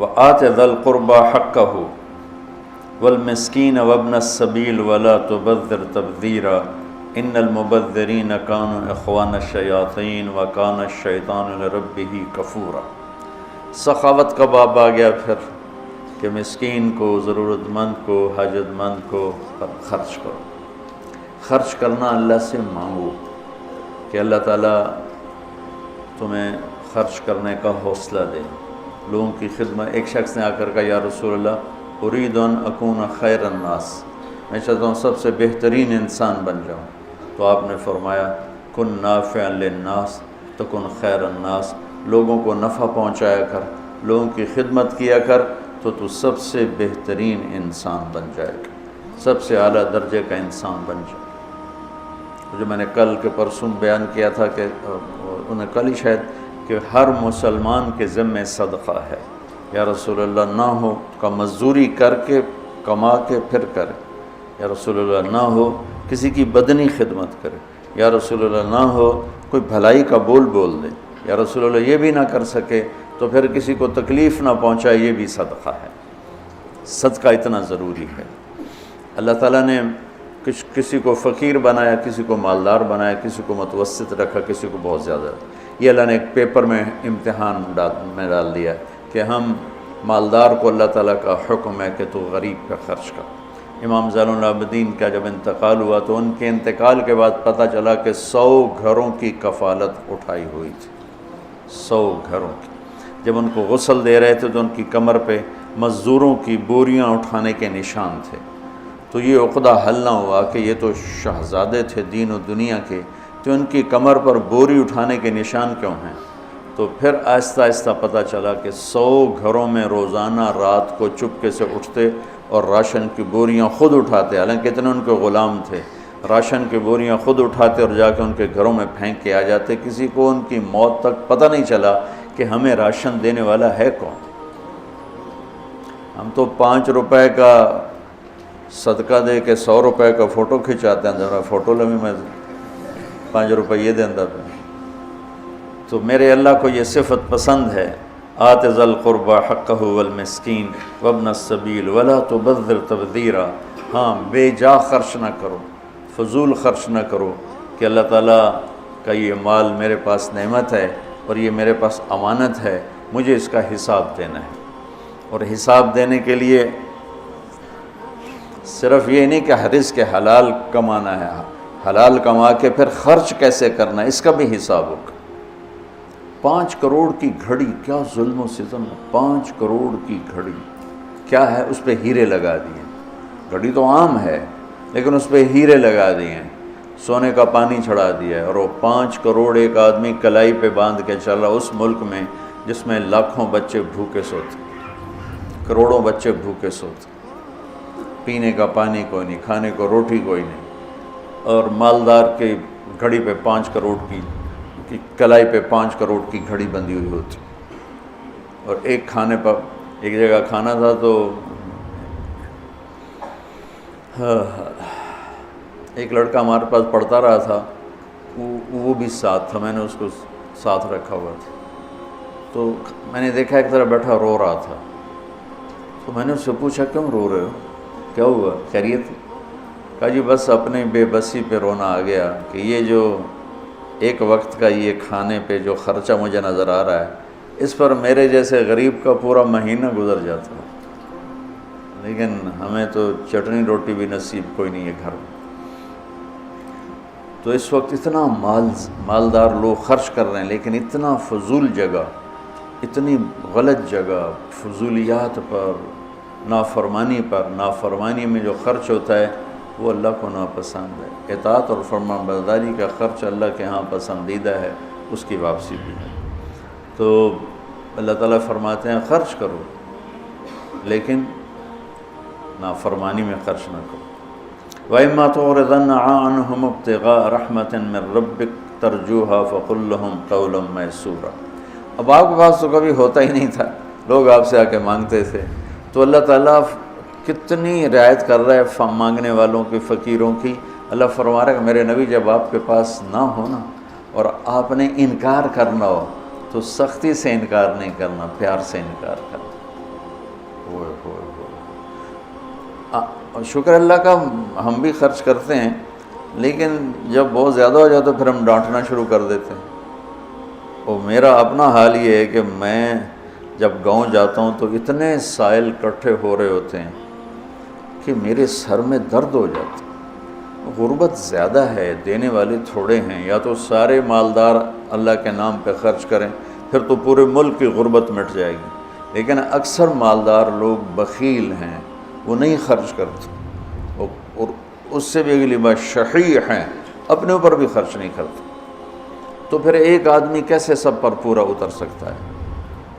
وآت ذا القربى حقه والمسکین وابن السبیل ولا تبذر تبذیرا ان المبذرین کانوا اخوان الشیاطین وکان الشیطان لربہ کفورا۔ سخاوت کا باب آ گیا پھر کہ مسکین کو، ضرورت مند کو، حاجت مند کو خرچ کرو۔ خرچ کرنا اللہ سے مانگو کہ اللہ تعالیٰ تمہیں خرچ کرنے کا حوصلہ دے، لوگوں کی خدمت۔ ایک شخص نے آ کر کہا یا رسول اللہ ارید ان اکون خیر الناس، میں چاہتا ہوں سب سے بہترین انسان بن جاؤں۔ تو آپ نے فرمایا کن نافعا للناس تکن خیر الناس، لوگوں کو نفع پہنچایا کر، لوگوں کی خدمت کیا کر، تو سب سے بہترین انسان بن جائے گا، سب سے اعلیٰ درجے کا انسان بن جائے گا۔ جو میں نے کل کے پرسوں بیان کیا تھا کہ انہیں کل ہی شاید کہ ہر مسلمان کے ذمے صدقہ ہے۔ یا رسول اللہ نہ ہو کا مزدوری کر کے کما کے پھر کرے، یا رسول اللہ نہ ہو کسی کی بدنی خدمت کرے، یا رسول اللہ نہ ہو کوئی بھلائی کا بول دے، یا رسول اللہ یہ بھی نہ کر سکے تو پھر کسی کو تکلیف نہ پہنچائے، یہ بھی صدقہ ہے۔ صدقہ اتنا ضروری ہے۔ اللہ تعالیٰ نے کسی کو فقیر بنایا، کسی کو مالدار بنایا، کسی کو متوسط رکھا، کسی کو بہت زیادہ۔ یہ اللہ نے ایک پیپر میں امتحان میں ڈال دیا کہ ہم مالدار کو اللہ تعالیٰ کا حکم ہے کہ تو غریب پہ خرچ کر۔ امام زین العابدین کا جب انتقال ہوا تو ان کے انتقال کے بعد پتہ چلا کہ 100 گھروں کی کفالت اٹھائی ہوئی تھی، 100 گھروں کی۔ جب ان کو غسل دے رہے تھے تو ان کی کمر پہ مزدوروں کی بوریاں اٹھانے کے نشان تھے۔ تو یہ عقدہ حل نہ ہوا کہ یہ تو شہزادے تھے دین و دنیا کے، تو ان کی کمر پر بوری اٹھانے کے نشان کیوں ہیں؟ تو پھر آہستہ آہستہ پتہ چلا کہ 100 گھروں میں روزانہ رات کو چپکے سے اٹھتے اور راشن کی بوریاں خود اٹھاتے، حالانکہ اتنے ان کے غلام تھے، راشن کی بوریاں خود اٹھاتے اور جا کے ان کے گھروں میں پھینک کے آ جاتے۔ کسی کو ان کی موت تک پتہ نہیں چلا کہ ہمیں راشن دینے والا ہے کون۔ ہم تو 5 روپے کا صدقہ دے کے 100 روپے کا فوٹو کھنچاتے ہیں، ذرا فوٹو لگی میں 5 روپے یہ دیندہ پہ۔ تو میرے اللہ کو یہ صفت پسند ہے، آت ذا القربى حقہ والمسکین وابن السبیل ولا تبذر تبذیرا۔ ہاں بے جا خرچ نہ کرو، فضول خرچ نہ کرو کہ اللہ تعالیٰ کا یہ مال میرے پاس نعمت ہے اور یہ میرے پاس امانت ہے، مجھے اس کا حساب دینا ہے۔ اور حساب دینے کے لیے صرف یہ نہیں کہ رزق کے حلال کمانا ہے، حلال کما کے پھر خرچ کیسے کرنا ہے اس کا بھی حساب ہوگا۔ 5 کروڑ کی گھڑی، کیا ظلم و ستم ہے! 5 کروڑ کی گھڑی کیا ہے؟ اس پہ ہیرے لگا دیے۔ گھڑی تو عام ہے لیکن اس پہ ہیرے لگا دیے ہیں، سونے کا پانی چڑھا دیا ہے، اور وہ 5 کروڑ ایک آدمی کلائی پہ باندھ کے چل رہا اس ملک میں جس میں لاکھوں بچے بھوکے سوتے، کروڑوں بچے بھوکے سوتے، پینے کا پانی کوئی نہیں، کھانے کو روٹی کوئی نہیں، اور مالدار کی گھڑی پہ 5 کروڑ کی کلائی پہ 5 کروڑ کی گھڑی بندھی ہوئی ہوتی۔ اور ایک کھانے پر ایک جگہ کھانا تھا تو ایک لڑکا ہمارے پاس پڑھتا رہا تھا، وہ بھی ساتھ تھا، میں نے اس کو ساتھ رکھا ہوا تھا۔ تو میں نے دیکھا ایک طرح بیٹھا رو رہا تھا، تو میں نے اس سے پوچھا کیوں رو رہے ہو، کیا ہوا، خیریت؟ کہا جی بس اپنے بے بسی پہ رونا آ گیا کہ یہ جو ایک وقت کا یہ کھانے پہ جو خرچہ مجھے نظر آ رہا ہے، اس پر میرے جیسے غریب کا پورا مہینہ گزر جاتا ہے، لیکن ہمیں تو چٹنی روٹی بھی نصیب کوئی نہیں ہے گھر میں۔ تو اس وقت اتنا مالدار لوگ خرچ کر رہے ہیں، لیکن اتنا فضول جگہ، اتنی غلط جگہ، فضولیات پر، نافرمانی میں جو خرچ ہوتا ہے وہ اللہ کو ناپسند ہے۔ اطاعت اور فرمان برداری کا خرچ اللہ کے ہاں پسندیدہ ہے، اس کی واپسی بھی ہے۔ تو اللہ تعالیٰ فرماتے ہیں خرچ کرو لیکن نافرمانی میں خرچ نہ کرو۔ وَإِمَّا تُعْرِضَنَّ عَنْهُمُ ابْتِغَاءَ رَحْمَةٍ مِّن رَّبِّكَ تَرْجُوهَا فَقُل لَّهُمْ قَوْلًا مَّيْسُورًا۔ اب آپ کے پاس تو کبھی ہوتا ہی نہیں تھا، لوگ آپ سے آ کے مانگتے تھے، تو اللہ تعالیٰ کتنی رعایت کر رہا ہے مانگنے والوں کی، فقیروں کی۔ اللہ فرما رہا ہے کہ میرے نبی جب آپ کے پاس نہ ہونا اور آپ نے انکار کرنا ہو تو سختی سے انکار نہیں کرنا، پیار سے انکار کرنا۔ ہوئے ہوئے شکر اللہ کا ہم بھی خرچ کرتے ہیں، لیکن جب بہت زیادہ ہو جائے تو پھر ہم ڈانٹنا شروع کر دیتے ہیں۔ اور میرا اپنا حال یہ ہے کہ میں جب گاؤں جاتا ہوں تو اتنے سائل اکٹھے ہو رہے ہوتے ہیں کہ میرے سر میں درد ہو جاتا ہے۔ غربت زیادہ ہے، دینے والے تھوڑے ہیں، یا تو سارے مالدار اللہ کے نام پہ خرچ کریں، پھر تو پورے ملک کی غربت مٹ جائے گی، لیکن اکثر مالدار لوگ بخیل ہیں، وہ نہیں خرچ کرتے، اور اس سے بھی اگلی بات شحیح ہیں، اپنے اوپر بھی خرچ نہیں کرتے۔ تو پھر ایک آدمی کیسے سب پر پورا اتر سکتا ہے؟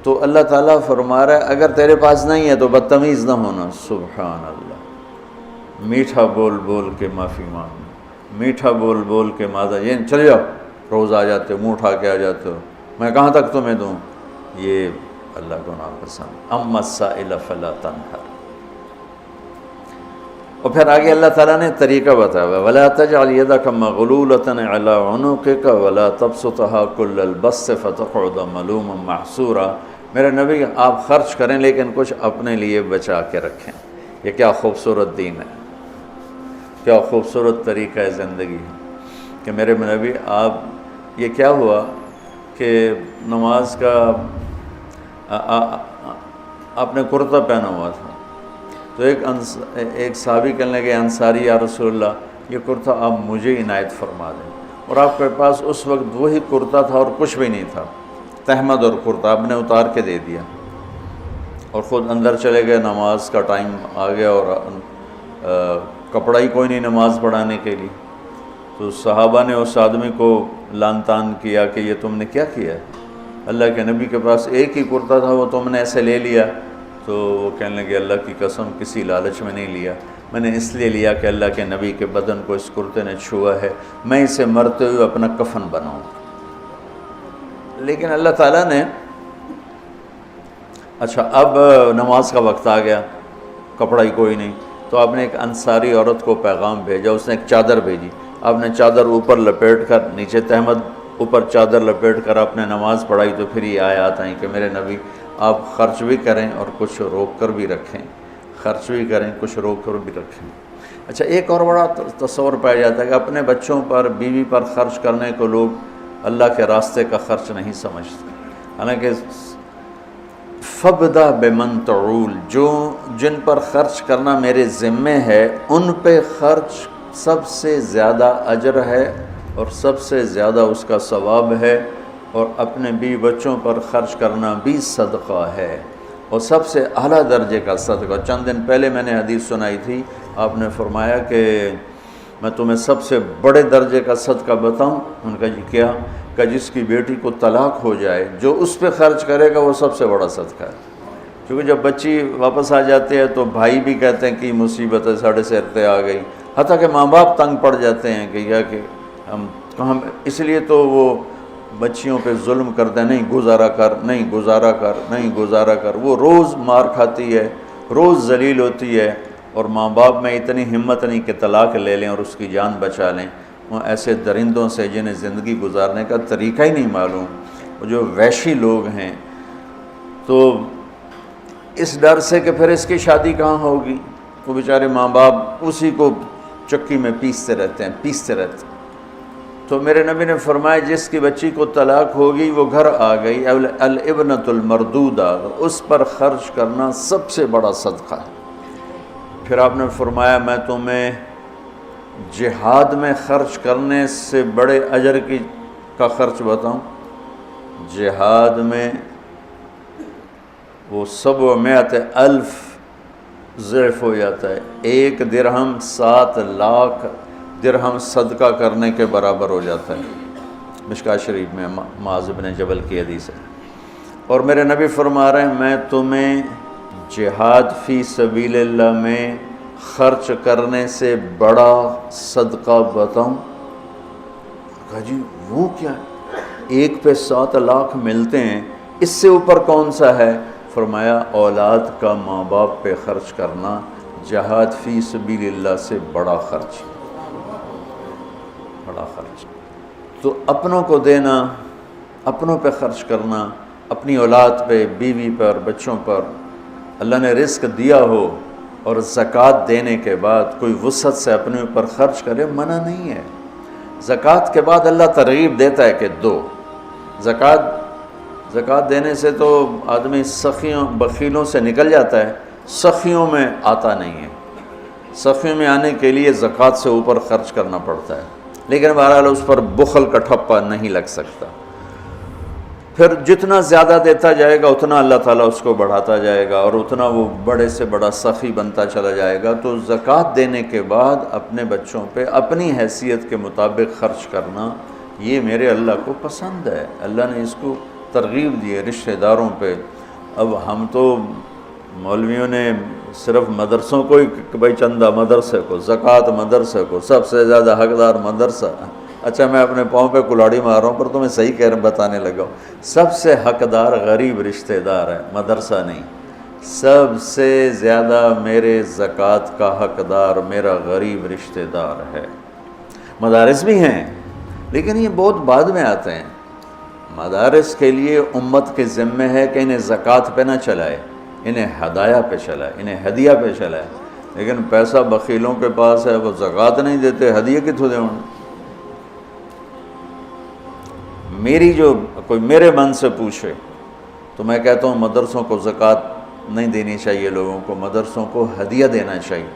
تو اللہ تعالیٰ فرما رہا ہے اگر تیرے پاس نہیں ہے تو بدتمیز نہ ہونا۔ سبحان اللہ، میٹھا بول بول کے معافی مانگنا، میٹھا بول بول کے معذرت، یہ چلے جاؤ، روز آ جاتے ہو، منہ اٹھا کے آ جاتے ہو، میں کہاں تک تمہیں دوں، یہ اللہ کو ناپسند۔ اما السائل فلا تنہر۔ اور پھر آگے اللہ تعالیٰ نے طریقہ بتایا ہوا وَلَا تَجْعَلْ يَدَكَ مَغْلُولَةً إِلَىٰ عُنُقِكَ وَلَا تَبْسُطْهَا كُلَّ الْبَسْطِ فَتَقْعُدَ مَلُومًا مَحْسُورًا۔ میرے نبی آپ خرچ کریں لیکن کچھ اپنے لیے بچا کے رکھیں۔ یہ کیا خوبصورت دین ہے، کیا خوبصورت طریقہ ہے زندگی ہے کہ میرے نبی آپ، یہ کیا ہوا کہ نماز کا آپ نے کرتا پہنا ہوا تھا، تو ایک صحابی کہنے لگے انصاری یا رسول اللہ یہ کرتا آپ مجھے عنایت فرما دیں، اور آپ کے پاس اس وقت وہی کرتا تھا اور کچھ بھی نہیں تھا، تہمد اور کرتا آپ نے اتار کے دے دیا اور خود اندر چلے گئے، نماز کا ٹائم آ گیا اور کپڑا ہی کوئی نہیں نماز پڑھانے کے لیے۔ تو صحابہ نے اس آدمی کو لان تان کیا کہ یہ تم نے کیا کیا ہے، اللہ کے نبی کے پاس ایک ہی کرتا تھا وہ تم نے ایسے لے لیا۔ تو وہ کہنے لگے اللہ کی قسم کسی لالچ میں نہیں لیا، میں نے اس لیے لیا کہ اللہ کے نبی کے بدن کو اس کرتے نے چھوا ہے، میں اسے مرتے ہوئے اپنا کفن بناؤں۔ لیکن اللہ تعالیٰ نے اچھا اب نماز کا وقت آ گیا، کپڑا ہی کوئی نہیں، تو آپ نے ایک انصاری عورت کو پیغام بھیجا، اس نے ایک چادر بھیجی، آپ نے چادر اوپر لپیٹ کر، نیچے تہمد اوپر چادر لپیٹ کر آپ نے نماز پڑھائی۔ تو پھر یہ آیات آئیں کہ میرے نبی آپ خرچ بھی کریں اور کچھ روک کر بھی رکھیں، خرچ بھی کریں کچھ روک کر بھی رکھیں۔ اچھا ایک اور بڑا تصور پایا جاتا ہے کہ اپنے بچوں پر، بیوی پر خرچ کرنے کو لوگ اللہ کے راستے کا خرچ نہیں سمجھتے، حالانکہ فَابْدَأْ بِمَنْ تَعُولُ، جن پر خرچ کرنا میرے ذمے ہے ان پہ خرچ سب سے زیادہ اجر ہے اور سب سے زیادہ اس کا ثواب ہے، اور اپنے بیوی بچوں پر خرچ کرنا بھی صدقہ ہے اور سب سے اعلیٰ درجے کا صدقہ۔ چند دن پہلے میں نے حدیث سنائی تھی، آپ نے فرمایا کہ میں تمہیں سب سے بڑے درجے کا صدقہ بتاؤں؟ ان کا جی کیا؟ کہ جس کی بیٹی کو طلاق ہو جائے جو اس پہ خرچ کرے گا وہ سب سے بڑا صدقہ ہے، کیونکہ جب بچی واپس آ جاتی ہے تو بھائی بھی کہتے ہیں کہ مصیبت ہے ساڑھے سر پہ آ گئی، حتیٰ کہ ماں باپ تنگ پڑ جاتے ہیں کہ ہم کہاں، اس لیے تو وہ بچیوں پہ ظلم کرتے ہیں، نہیں گزارا کر، نہیں گزارا کر، نہیں گزارا کر، وہ روز مار کھاتی ہے، روز ذلیل ہوتی ہے، اور ماں باپ میں اتنی ہمت نہیں کہ طلاق لے لیں اور اس کی جان بچا لیں۔ وہ ایسے درندوں سے جنہیں زندگی گزارنے کا طریقہ ہی نہیں معلوم، وہ جو وحشی لوگ ہیں، تو اس ڈر سے کہ پھر اس کی شادی کہاں ہوگی، وہ بیچارے ماں باپ اسی کو چکی میں پیستے رہتے ہیں۔ تو میرے نبی نے فرمایا جس کی بچی کو طلاق ہوگی وہ گھر آ گئی، الابنۃ المردودہ، اس پر خرچ کرنا سب سے بڑا صدقہ ہے۔ پھر آپ نے فرمایا میں تمہیں جہاد میں خرچ کرنے سے بڑے اجر کا خرچ بتاؤں؟ جہاد میں وہ 700,000 ضعف ہو جاتا ہے، 1 درہم 7 لاکھ درہم صدقہ کرنے کے برابر ہو جاتا ہے، مشکوٰۃ شریف میں معاذ بن جبل کی حدیث ہے۔ اور میرے نبی فرما رہے ہیں میں تمہیں جہاد فی سبیل اللہ میں خرچ کرنے سے بڑا صدقہ بتاؤں؟ کہا جی وہ کیا ہے؟ 1 پہ 7 لاکھ ملتے ہیں، اس سے اوپر کون سا ہے؟ فرمایا اولاد کا ماں باپ پہ خرچ کرنا جہاد فی سبیل اللہ سے بڑا خرچ، بڑا خرچ۔ تو اپنوں کو دینا، اپنوں پہ خرچ کرنا، اپنی اولاد پہ، بیوی پر، بچوں پر، اللہ نے رزق دیا ہو اور زکوٰۃ دینے کے بعد کوئی وسعت سے اپنے اوپر خرچ کرے، منع نہیں ہے۔ زکوٰۃ کے بعد اللہ ترغیب دیتا ہے کہ دو۔ زکوٰۃ دینے سے تو آدمی سخیوں بخیلوں سے نکل جاتا ہے، سخیوں میں آتا نہیں ہے۔ سخیوں میں آنے کے لیے زکوٰۃ سے اوپر خرچ کرنا پڑتا ہے، لیکن بہرحال اس پر بخل کا ٹھپا نہیں لگ سکتا۔ پھر جتنا زیادہ دیتا جائے گا اتنا اللہ تعالیٰ اس کو بڑھاتا جائے گا، اور اتنا وہ بڑے سے بڑا سخی بنتا چلا جائے گا۔ تو زکوٰۃ دینے کے بعد اپنے بچوں پہ اپنی حیثیت کے مطابق خرچ کرنا، یہ میرے اللہ کو پسند ہے۔ اللہ نے اس کو ترغیب دی ہے رشتہ داروں پہ۔ اب ہم تو مولویوں نے صرف مدرسوں کو ہی کہ بھائی چندہ مدرسے کو، زکوٰۃ مدرسے کو، سب سے زیادہ حقدار مدرسہ۔ اچھا میں اپنے پاؤں پہ کلاڑی مار رہا ہوں، پر تمہیں صحیح کہہ بتانے لگا ہوں۔ سب سے حقدار غریب رشتہ دار ہے، مدرسہ نہیں۔ سب سے زیادہ میرے زکوٰۃ کا حقدار میرا غریب رشتہ دار ہے۔ مدارس بھی ہیں لیکن یہ بہت بعد میں آتے ہیں۔ مدارس کے لیے امت کے ذمہ ہے کہ انہیں زکوٰۃ پہ نہ چلائے، انہیں ہدایہ پہ چلائے، انہیں ہدیہ پہ چلائے۔ لیکن پیسہ بخیلوں کے پاس ہے، وہ زکوٰۃ نہیں دیتے، ہدیہ کتوں دیں؟ میری جو کوئی میرے من سے پوچھے تو میں کہتا ہوں مدرسوں کو زکوٰۃ نہیں دینی چاہیے، لوگوں کو مدرسوں کو ہدیہ دینا چاہیے۔